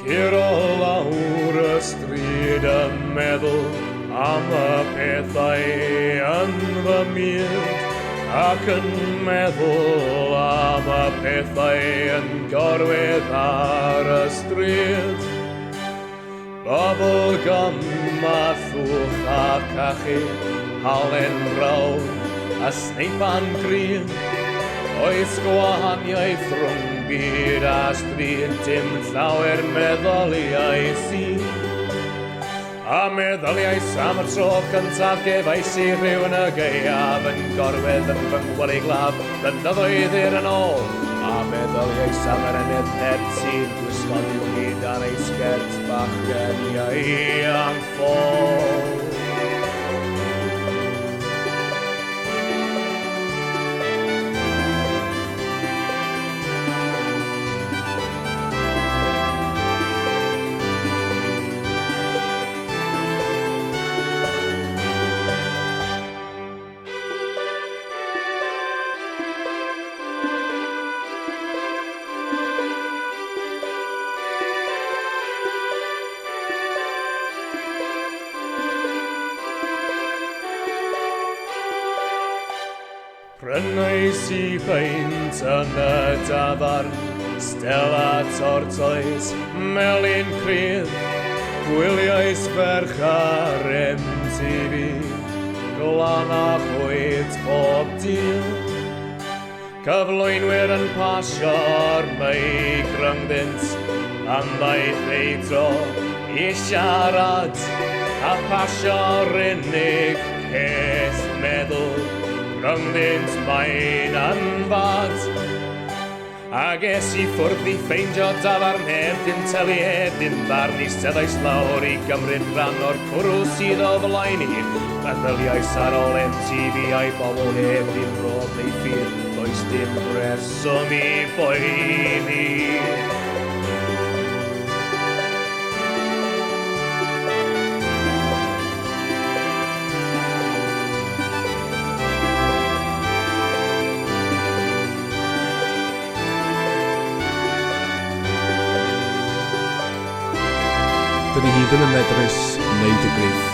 Giro lawr y stryd yn meddwl am y pethau yn fy myd, ac yn meddwl am y pethau yn gorwedd ar y stryd. Bobl gym a thwch a cachu, halen brawn a sneipan green. Oes gwahaniaeth rhwng byd a stryd, dim llawer meddyliau sy'n. A meddyliais am y tro cyntaf gefais I rhywun y gaeaf yn gorwedd yn fy ngwely glaf blynyddoedd i'r yn ôl. A meddyliais am yr enedled sy'n gwisgo diwgyd ar ei sgert bachgen iau ffôl. Prynais I peint yn y dafarn, stela tortoes, melyn cryf, gwyliais ferch ar MTV, glan a chwyd bob dydd. Cyflwynwyr yn pasio'r meic rhyngddynt, amddaeth ei tro I siarad, a pasio'r unig ces meddwl, rhyngddynt mae'n anfad. Ag es I ffwrdd I ffeindio dafarn heb dim teli heb dim barn I steddais lawr I gymryd rhan o'r cwrw sydd o flaen I. Meddyliais ar ôl MTV a'i bobl heb dim rob neu ffyr, does dim reswm I boeni. Dydy hi ddim yn medrus wneud y griff